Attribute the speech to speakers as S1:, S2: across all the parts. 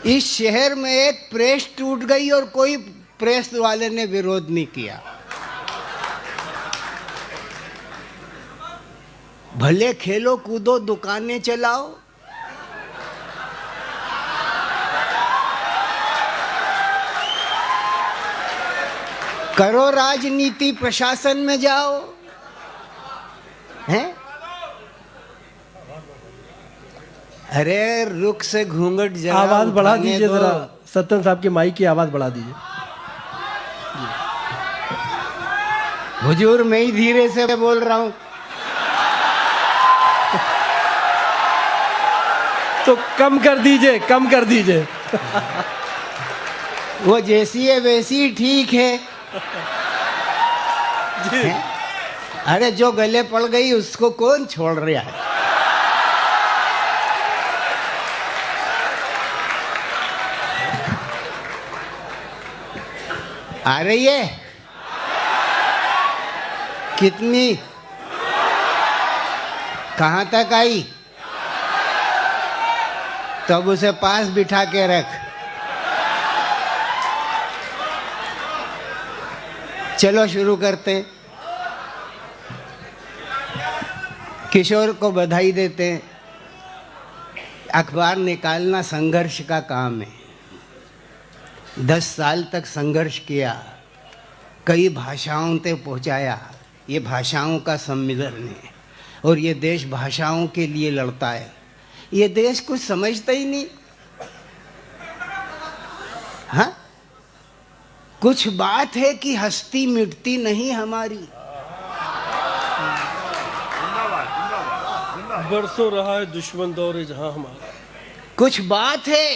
S1: इस शहर में एक प्रेस टूट गई और कोई प्रेस वाले ने विरोध नहीं किया। भले खेलो कूदो दुकानें चलाओ, करो राजनीति प्रशासन में जाओ, हैं? अरे रुख से घूंघट जरा
S2: आवाज बढ़ा
S1: उठाने
S2: दीजिए
S1: दो।
S2: जरा, सत्यन साहब की माइक की आवाज बढ़ा दीजिए।
S1: हुजूर मैं ही धीरे से बोल रहा हूं।
S2: तो कम कर दीजिए, कम कर दीजिए।
S1: वो जैसी है वैसी ठीक है। हैं? अरे जो गले पड़ गई उसको कौन छोड़ रहा है? आ रही है? कितनी? कहां तक आई? तब उसे पास बिठा के रख। चलो शुरू करते हैं। किशोर को बधाई देते हैं। अखबार निकालना संघर्ष का काम है। 10 साल तक संघर्ष किया, कई भाषाओं तक पहुंचाया। ये भाषाओं का सम्मेलन है और ये देश भाषाओं के लिए लड़ता है। ये देश कुछ समझता ही नहीं। हाँ, कुछ बात है कि हस्ती मिटती नहीं हमारी।
S2: बरसों रहा है दुश्मन दौरे जहां हमारा।
S1: कुछ बात है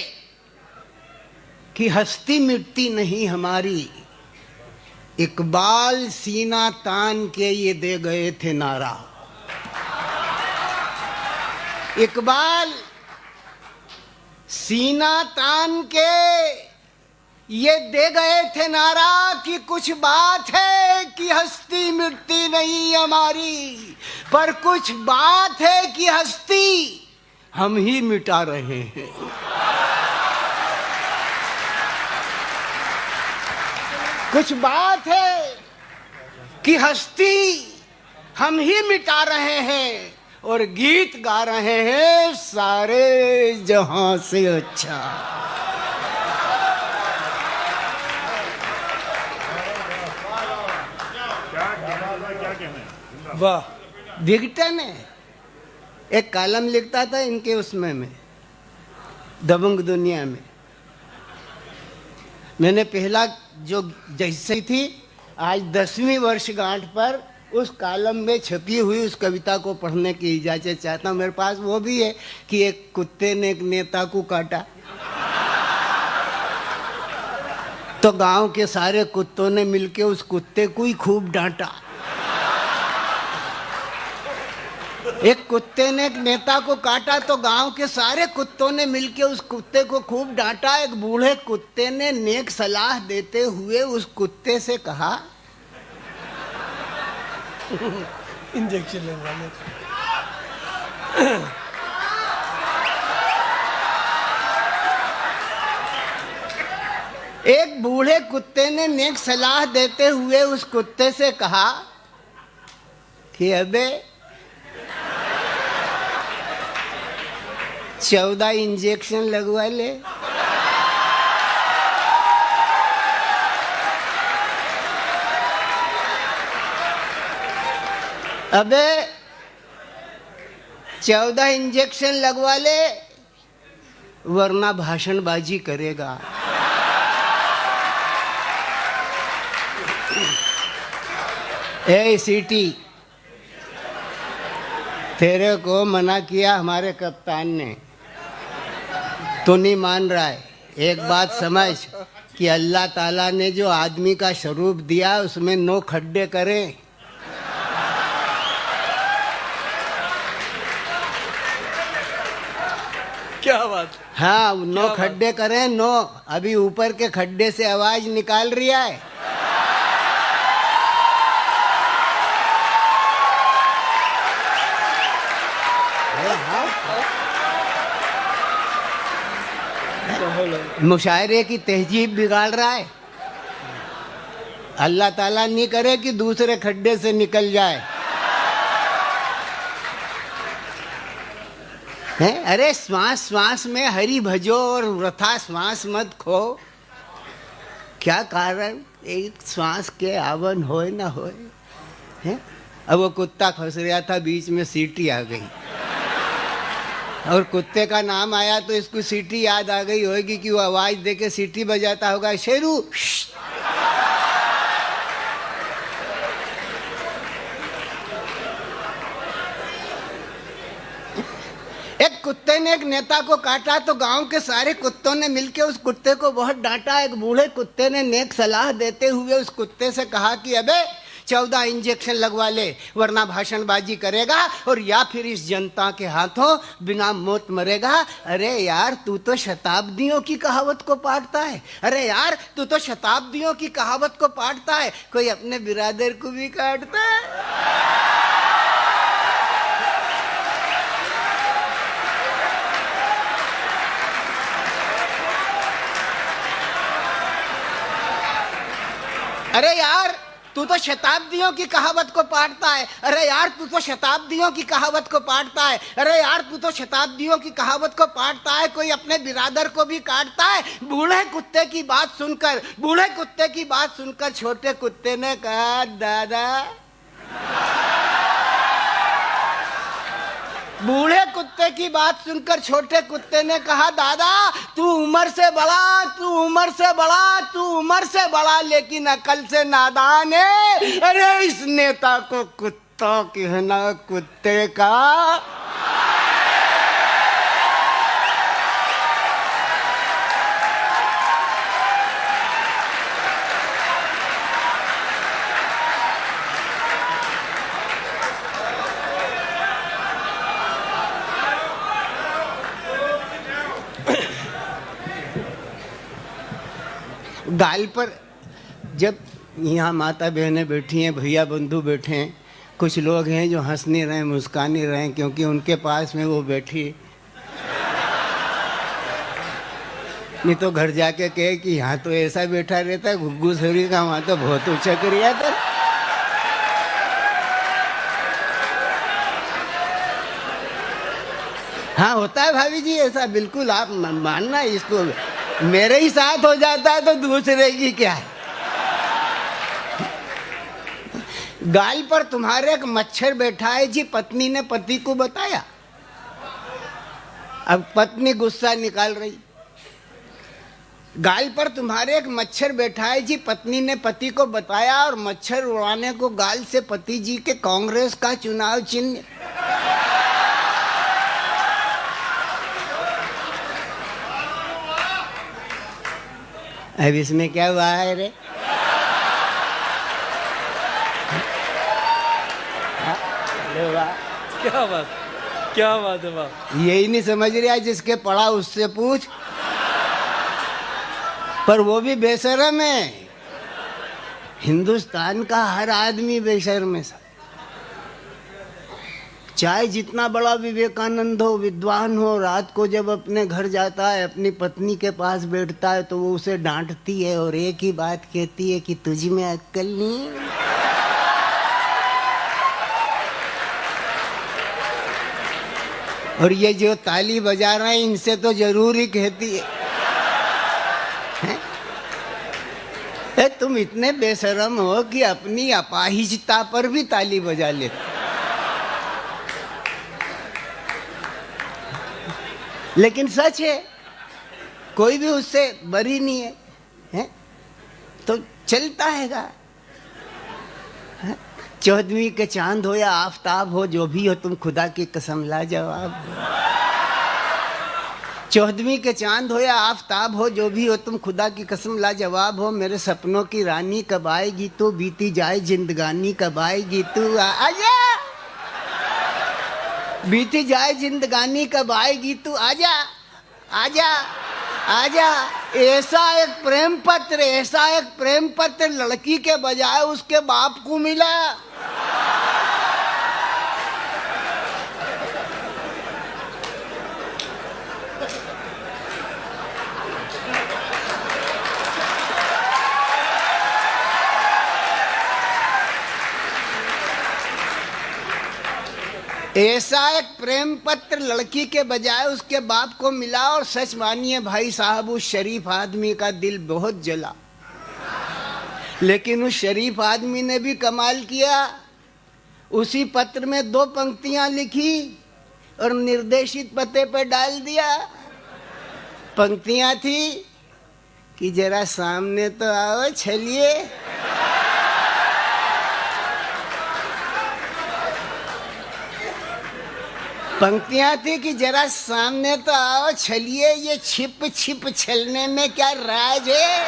S1: कि हस्ती मिटती नहीं हमारी। इकबाल सीना तान के ये दे गए थे नारा। इकबाल सीना तान के ये दे गए थे नारा कि कुछ बात है कि हस्ती मिटती नहीं हमारी, पर कुछ बात है कि हस्ती हम ही मिटा रहे हैं। कुछ बात है कि हस्ती हम ही मिटा रहे हैं और गीत गा रहे हैं सारे जहां से अच्छा।
S2: वाह।
S1: विघटन है। एक कॉलम लिखता था इनके उसमें में, दबंग दुनिया में। मैंने पहला जो जैसे थी आज 10वीं वर्षगांठ पर उस कॉलम में छपी हुई उस कविता को पढ़ने की इजाजत चाहता हूँ। मेरे पास वो भी है कि एक कुत्ते ने एक नेता को काटा तो गांव के सारे कुत्तों ने मिलके उस कुत्ते को ही खूब डांटा। एक कुत्ते ने एक नेता को काटा तो गांव के सारे कुत्तों ने मिलके उस कुत्ते को खूब डांटा। एक बूढ़े कुत्ते ने नेक सलाह देते हुए उस कुत्ते से कहा,
S2: इंजेक्शन लगवाने।
S1: एक बूढ़े कुत्ते ने नेक सलाह देते हुए उस कुत्ते से कहा कि अबे 14 इंजेक्शन लगवा ले। अबे 14 इंजेक्शन लगवा ले वरना भाषणबाजी करेगा। ए सीटी, तेरे को मना किया हमारे कप्तान ने, तो नहीं मान रहा है। एक बात समझ कि अल्लाह ताला ने जो आदमी का स्वरूप दिया उसमें 9 खड्डे करें।
S2: क्या बात।
S1: हाँ, 9 खड्डे करें। 9 अभी ऊपर के खड्डे से आवाज निकाल रही है।
S2: हौला।
S1: मुशायरे की तहजीब बिगाड़ रहा है। अल्लाह ताला नहीं करे कि दूसरे खड्डे से निकल जाए। हैं? अरे श्वास श्वास में हरि भजो और वृथा श्वास मत खो। क्या कारण, एक श्वास के आवन होए ना होए। हैं? अब वो कुत्ता फंस रहा था, बीच में सीटी आ गई और कुत्ते का नाम आया तो इसको सीटी याद आ गई होगी कि वो आवाज देके सीटी बजाता होगा, शेरू। एक कुत्ते ने एक नेता को काटा तो गांव के सारे कुत्तों ने मिलकर उस कुत्ते को बहुत डांटा। एक बूढ़े कुत्ते ने नेक सलाह देते हुए उस कुत्ते से कहा कि अबे 14 इंजेक्शन लगवा ले, वरना भाषणबाजी करेगा और या फिर इस जनता के हाथों बिना मौत मरेगा। अरे यार, तू तो शताब्दियों की कहावत को पाटता है। अरे यार, तू तो शताब्दियों की कहावत को पाटता है, कोई अपने बिरादर को भी काटता है। अरे यार, तू तो शताब्दियों की कहावत को पाटता है। अरे यार, तू तो शताब्दियों की कहावत को पाटता है। अरे यार, तू तो शताब्दियों की कहावत को पाटता है, कोई अपने बिरादर को भी काटता है। बूढ़े कुत्ते की बात सुनकर छोटे कुत्ते ने कहा, दादा। बूढ़े कुत्ते की बात सुनकर छोटे कुत्ते ने कहा, दादा, तू उम्र से बड़ा लेकिन अकल से नादान है। अरे इस नेता को कुत्ता कहना कुत्ते का। गाल पर जब यहाँ माता बहनें बैठी हैं, भैया बंधु बैठे हैं, कुछ लोग हैं जो हंस नहीं रहे, मुस्कान नहीं रहे क्योंकि उनके पास में वो बैठी। नहीं तो घर जाके कहे कि यहाँ तो ऐसा बैठा रहता है घुग्गू सरी का, वहाँ तो बहुत ऊंचा करिया था। हाँ, होता है भाभी जी ऐसा, बिल्कुल आप मानना इसको। मेरे ही साथ हो जाता है तो दूसरे की क्या है। गाल पर तुम्हारे एक मच्छर बैठा है जी, पत्नी ने पति को बताया। अब पत्नी गुस्सा निकाल रही। गाल पर तुम्हारे एक मच्छर बैठा है जी, पत्नी ने पति को बताया और मच्छर उड़ाने को गाल से पति जी के कांग्रेस का चुनाव चिन्ह। अब इसमें क्या हुआ है रे?
S2: क्या बात है वाह।
S1: यही नहीं समझ रहा, जिसके पढ़ा उससे पूछ। पर वो भी बेशर्म है। हिंदुस्तान का हर आदमी बेशर्म है। चाहे जितना बड़ा विवेकानंद हो, विद्वान हो, रात को जब अपने घर जाता है, अपनी पत्नी के पास बैठता है तो वो उसे डांटती है और एक ही बात कहती है कि तुझ में अक्ल नहीं। और ये जो ताली बजा रहे हैं इनसे तो जरूर ही कहती है, तुम इतने बेशर्म हो कि अपनी अपाहिजता पर भी ताली बजा लेते। लेकिन सच है, कोई भी उससे बरी नहीं है, हैं? तो चलता हैगा। 14वीं के चांद हो या आफताब हो, जो भी हो तुम खुदा की कसम लाजवाब हो। 14वीं के चांद हो या आफताब हो, जो भी हो तुम खुदा की कसम लाजवाब हो। मेरे सपनों की रानी कब आएगी तू, बीती जाए जिंदगानी कब आएगी तू। आजा, बीती जाए जिंदगानी कब आएगी तू। आजा आजा आजा। ऐसा एक प्रेम पत्र लड़की के बजाय उसके बाप को मिला। ऐसा एक प्रेम पत्र लड़की के बजाय उसके बाप को मिला और सच मानिए भाई साहब उस शरीफ आदमी का दिल बहुत जला। लेकिन उस शरीफ आदमी ने भी कमाल किया, उसी पत्र में 2 पंक्तियां लिखी और निर्देशित पते पर डाल दिया। पंक्तियां थी कि जरा सामने तो आओ छलिए। पंक्तियां थी कि जरा सामने तो आओ छलिए, ये छिप छिप छलने में क्या राज है।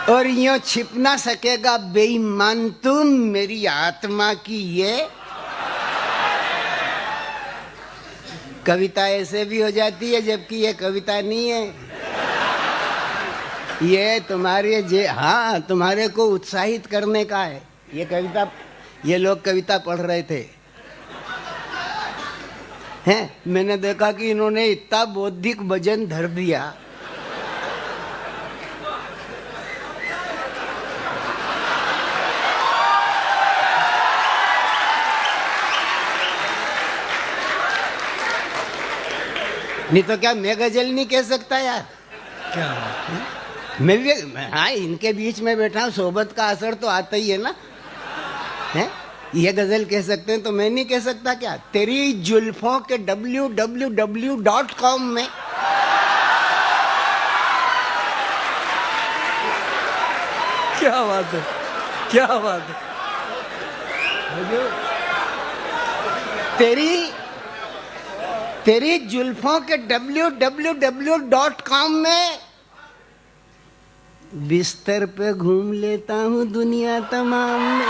S1: और यूं छिप ना सकेगा बेईमान तुम मेरी आत्मा की ये। कविता ऐसे भी हो जाती है जबकि ये कविता नहीं है, ये तुम्हारे हाँ तुम्हारे को उत्साहित करने का है। ये कविता, ये लोग कविता पढ़ रहे थे हैं, मैंने देखा कि इन्होंने इतना बौद्धिक वजन धर दिया। नहीं तो क्या मैं गजल नहीं कह सकता यार?
S2: क्या
S1: मैं भी, हाँ इनके बीच में बैठा हूँ, सोबत का असर तो आता ही है ना। है ये गजल कह सकते हैं तो मैं नहीं कह सकता क्या? तेरी जुल्फों के www.com में
S2: क्या बात है, क्या बात है।
S1: तेरी जुल्फों के www.com में बिस्तर पे घूम लेता हूँ दुनिया तमाम में।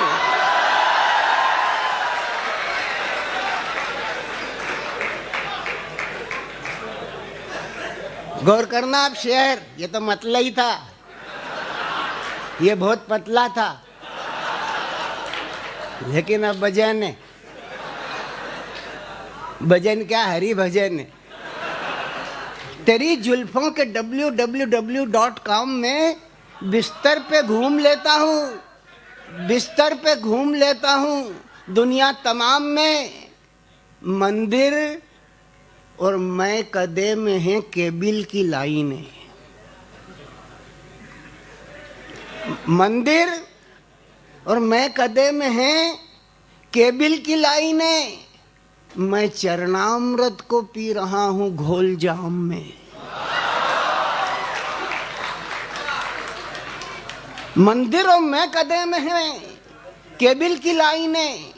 S1: गौर करना आप शेर, ये तो मतला ही था, ये बहुत पतला था, लेकिन अब भजन है। भजन क्या, हरि भजन है। तेरी जुल्फों के www.com में बिस्तर पे घूम लेता हूँ, बिस्तर पे घूम लेता हूँ दुनिया तमाम में। मंदिर और मैं कदे में है केबिल की लाइनें। मंदिर और मैं कदे में है केबिल की लाइनें। मैं चरणामृत को पी रहा हूँ घोल जाम में। मंदिर और मैं कदे में है केबिल की लाइनें।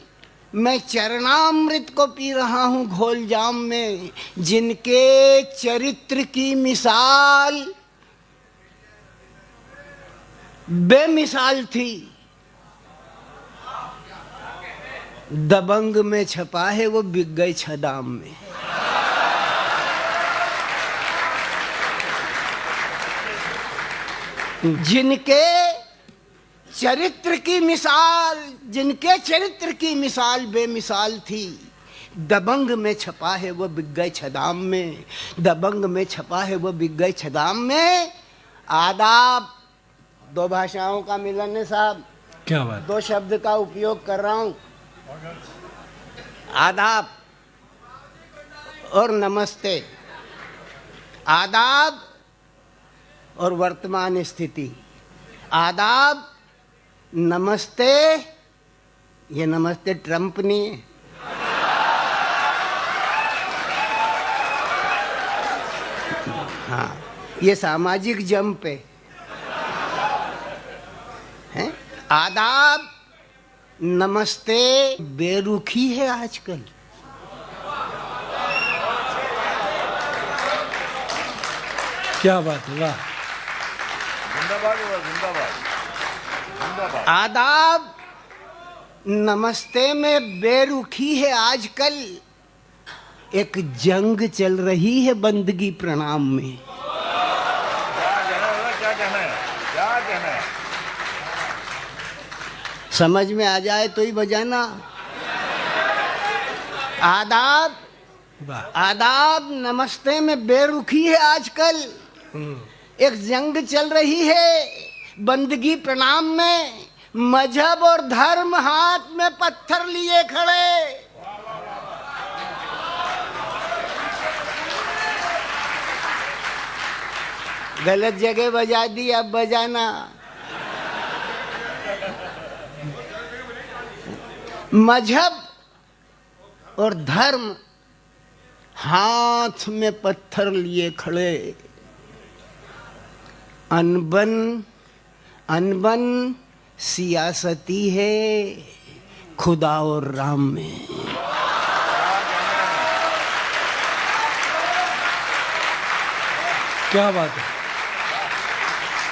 S1: मैं चरणामृत को पी रहा हूँ घोल जाम में। जिनके चरित्र की मिसाल बेमिसाल थी, दबंग में छपा है वो बिक गए छदाम में। जिनके चरित्र की मिसाल, जिनके चरित्र की मिसाल बेमिसाल थी, दबंग में छपा है वो बिक गए छदाम में। दबंग में छपा है वो बिक गए छदाम में। आदाब, 2 भाषाओं का मिलन है साहब।
S2: क्या बात।
S1: 2 शब्द का उपयोग कर रहा हूं, आदाब और नमस्ते। आदाब और वर्तमान स्थिति। आदाब, नमस्ते। ये नमस्ते ट्रंप नहीं है। हाँ, ये सामाजिक जंप है। हैं? आदाब, नमस्ते बेरुखी है आजकल।
S2: क्या बात है, वाह।
S3: जिंदाबाद हुआ, जिंदाबाद, जिंदाबाद।
S1: आदाब, नमस्ते में बेरुखी है आजकल। एक जंग चल रही है बंदगी प्रणाम में।
S3: क्या कहना है, क्या कहना है, क्या कहना है?
S1: समझ में आ जाए तो ही बजाना। आदाब,
S2: वाह।
S1: आदाब, नमस्ते में बेरुखी है आजकल। एक जंग चल रही है बंदगी प्रणाम में। मजहब और धर्म हाथ में पत्थर लिए खड़े। गलत जगह बजा दी, अब बजाना। मजहब और धर्म हाथ में पत्थर लिए खड़े। अनबन अनबन सियासती है खुदा और राम में।
S2: क्या बात है।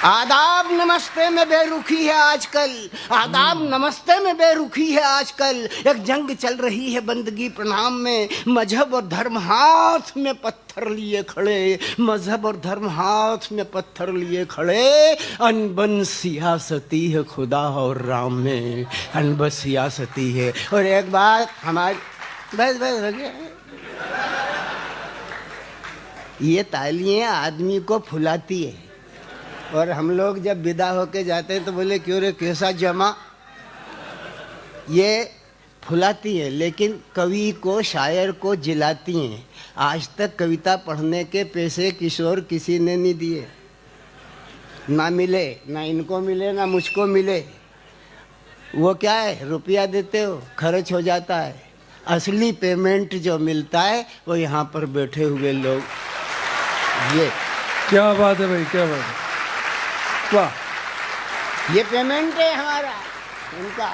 S1: आदाब नमस्ते में बेरुखी है आजकल, आदाब नमस्ते में बेरुखी है आजकल। एक जंग चल रही है बंदगी प्रणाम में। मजहब और धर्म हाथ में पत्थर लिए खड़े, मजहब और धर्म हाथ में पत्थर लिए खड़े। अनबन सियासती है खुदा और राम में, अनबन सियासती है। और एक बात हमारी, बस हो गया। ये तालियां आदमी को फुलाती है, और हम लोग जब विदा होके जाते हैं तो बोले क्यों रे कैसा जमा। ये फुलाती है, लेकिन कवि को शायर को जिलाती हैं। आज तक कविता पढ़ने के पैसे किशोर किसी ने नहीं दिए, ना मिले, ना इनको मिले, ना मुझको मिले। वो क्या है, रुपया देते हो खर्च हो जाता है। असली पेमेंट जो मिलता है वो यहाँ पर बैठे हुए लोग। ये
S2: क्या बात है भाई, क्या बात है, वाह।
S1: ये पेमेंट है हमारा, उनका।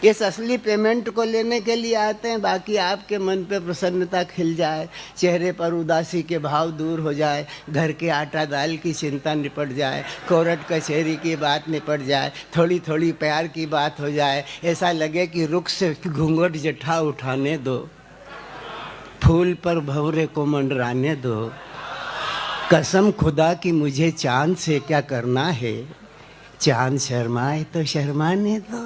S1: इस असली पेमेंट को लेने के लिए आते हैं। बाकी आपके मन पे प्रसन्नता खिल जाए, चेहरे पर उदासी के भाव दूर हो जाए, घर के आटा दाल की चिंता निपट जाए, कोर्ट कचहरी की बात निपट जाए, थोड़ी थोड़ी प्यार की बात हो जाए। ऐसा लगे कि रुख से घूंघट जठा उठाने दो, फूल पर भंवरे को मंडराने दो। कसम खुदा की मुझे चांद से क्या करना है, चांद शर्माए तो शर्माने दो।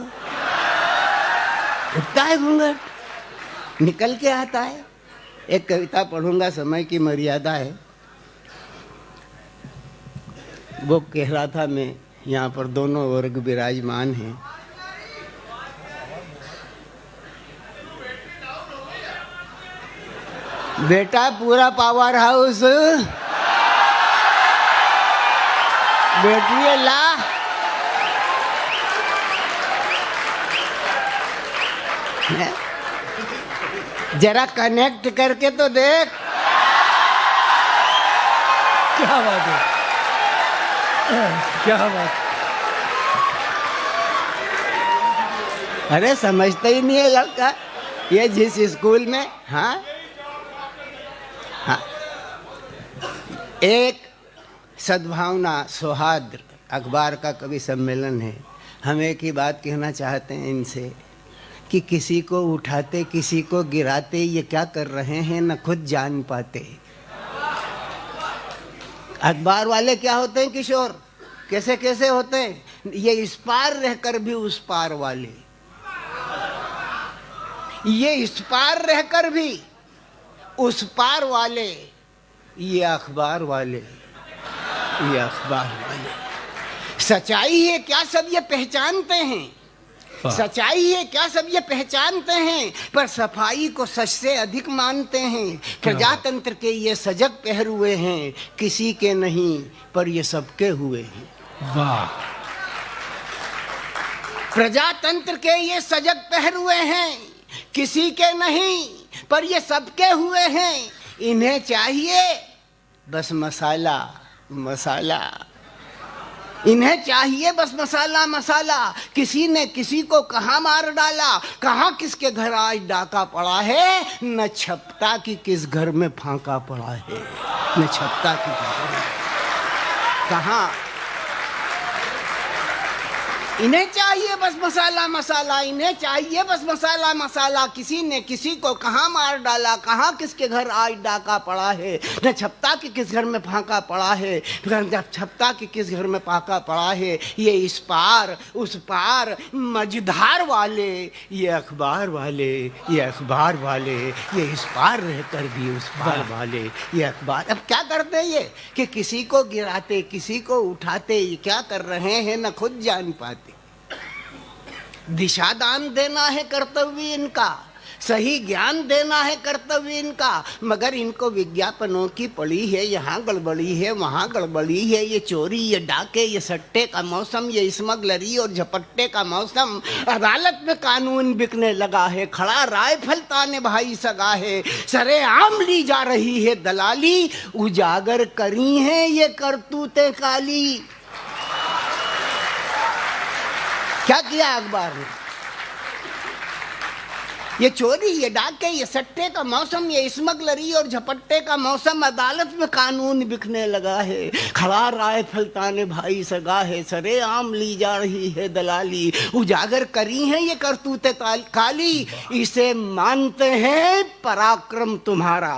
S1: उठता है घूंघट, निकल के आता है। एक कविता पढ़ूंगा, समय की मर्यादा है। वो कह रहा था, मैं यहाँ पर दोनों वर्ग विराजमान हैं। बेटा पूरा पावर हाउस बैटरी ला। जरा कनेक्ट करके तो देख।
S2: क्या बात है, क्या बात।
S1: अरे समझते ही नहीं है लड़का, ये जिस स्कूल में। हाँ हाँ, एक सद्भावना सौहार्द अखबार का कवि सम्मेलन है। हम एक ही बात कहना चाहते हैं इनसे कि किसी को उठाते किसी को गिराते ये क्या कर रहे हैं न खुद जान पाते। अखबार वाले क्या होते हैं किशोर, कैसे कैसे होते हैं, ये इस पार रहकर भी उस पार वाले, ये इस पार रहकर भी उस पार वाले, ये अखबार वाले, ये अखबार वाले। सच्चाई है क्या सब ये पहचानते हैं, सच्चाई है क्या सब ये पहचानते हैं, पर सफाई को सच से अधिक मानते हैं। प्रजातंत्र के ये सजग पहरुए हैं, किसी के नहीं पर ये सबके हुए हैं।
S2: वाह।
S1: प्रजातंत्र के ये सजग पहरुए हैं, किसी के नहीं पर ये सबके हुए हैं। इन्हें चाहिए बस मसाला मसाला, इन्हें चाहिए बस मसाला मसाला। किसी ने किसी को कहाँ मार डाला, कहाँ किसके घर आज डाका पड़ा है, न छपता कि किस घर में फांका पड़ा है, न छपता कि कहाँ। इन्हें चाहिए बस मसाला मसाला, इन्हें चाहिए बस मसाला मसाला। किसी ने किसी को कहाँ मार डाला, कहाँ किसके घर आज डाका पड़ा है, न छपता कि किस घर में फांका पड़ा है, न छपता कि किस घर में फांका पड़ा है। ये इस पार उस पार मझधार वाले, ये अखबार वाले, ये अखबार वाले, ये इस पार रहकर भी उस पार वाले, ये अखबार। अब क्या करते हैं ये कि किसी को गिराते किसी को उठाते, ये क्या कर रहे हैं न खुद जान पाते। दिशा दान देना है कर्तव्य इनका, सही ज्ञान देना है कर्तव्य इनका, मगर इनको विज्ञापनों की पड़ी है, यहाँ गड़बड़ी है वहाँ गड़बड़ी है, ये चोरी, ये डाके, ये सट्टे का मौसम, ये स्मगलरी और झपट्टे का मौसम। अदालत में कानून बिकने लगा है, खड़ा राइफल ताने भाई सगा है, सरेआम ली जा रही है दलाली, उजागर करी हैं ये करतूतें काली। क्या किया अखबार ने? ये चोरी, ये डाके, ये सट्टे का मौसम, ये स्मगलरी और झपट्टे का मौसम, अदालत में कानून बिकने लगा है, खड़ा राइफल ताने भाई सगा है, सरेआम ली जा रही है दलाली, उजागर करी हैं ये करतूते काली, इसे मानते हैं पराक्रम तुम्हारा।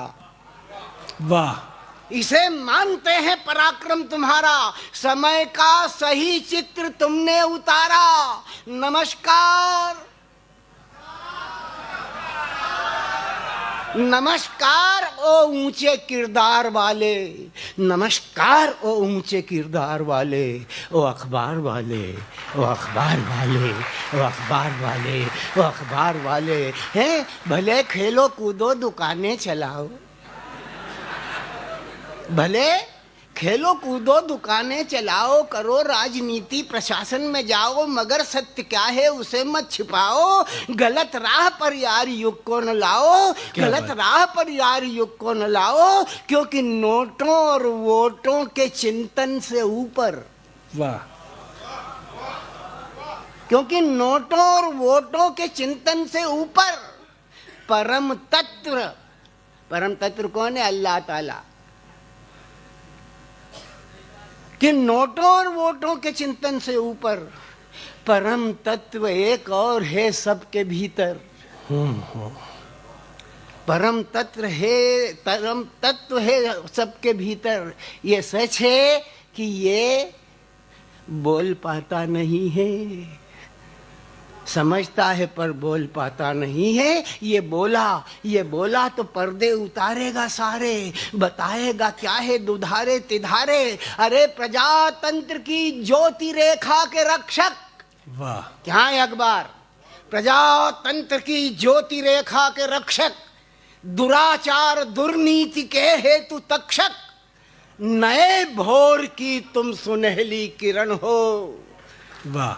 S2: वाह,
S1: इसे मानते हैं पराक्रम तुम्हारा, समय का सही चित्र तुमने उतारा। नमस्कार, नमस्कार ओ ऊंचे किरदार वाले, नमस्कार ओ ऊंचे किरदार वाले, ओ अखबार वाले, ओ अखबार वाले, ओ अखबार वाले, ओ अखबार वाले हैं। भले खेलो कूदो दुकानें चलाओ, भले खेलो कूदो दुकानें चलाओ, करो राजनीति प्रशासन में जाओ, मगर सत्य क्या है उसे मत छिपाओ। गलत राह पर यार युग को न लाओ, गलत राह पर यार युग को न लाओ, क्योंकि नोटों और वोटों के चिंतन से ऊपर,
S2: वाह,
S1: क्योंकि नोटों और वोटों के चिंतन से ऊपर परम तत्व, परम तत्व कौन है? अल्लाह ताला। कि नोटों और वोटों के चिंतन से ऊपर परम तत्व एक और है सबके भीतर। परम तत्व है, परम तत्व है सबके भीतर। ये सच है कि ये बोल पाता नहीं है, समझता है पर बोल पाता नहीं है। ये बोला तो पर्दे उतारेगा सारे, बताएगा क्या है दुधारे तिधारे। अरे प्रजातंत्र की ज्योति रेखा के रक्षक,
S2: वाह,
S1: क्या है अखबार? प्रजातंत्र की ज्योति रेखा के रक्षक, दुराचार दुर्नीति के हेतु तक्षक, नए भोर की तुम सुनहली किरण हो।
S2: वाह,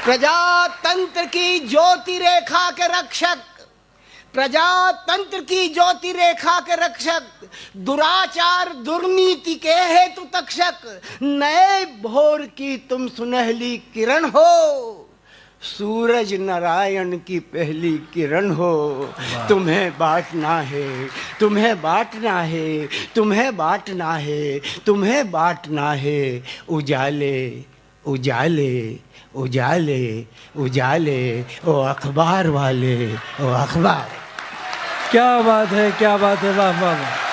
S1: प्रजातंत्र की ज्योति रेखा के रक्षक, प्रजातंत्र की ज्योति रेखा के रक्षक, दुराचार दुर्नीति के हेतु तक्षक, नए भोर की तुम सुनहली किरण हो, सूरज नारायण की पहली किरण हो। तुम्हें बांटना है, तुम्हें बांटना है, तुम्हें बांटना है, तुम्हें बांटना है। उजाले उजाले उजाले उजाले, ओ अखबार वाले, ओ अखबार।
S2: क्या बात है, क्या बात है, वाह वाह वाह।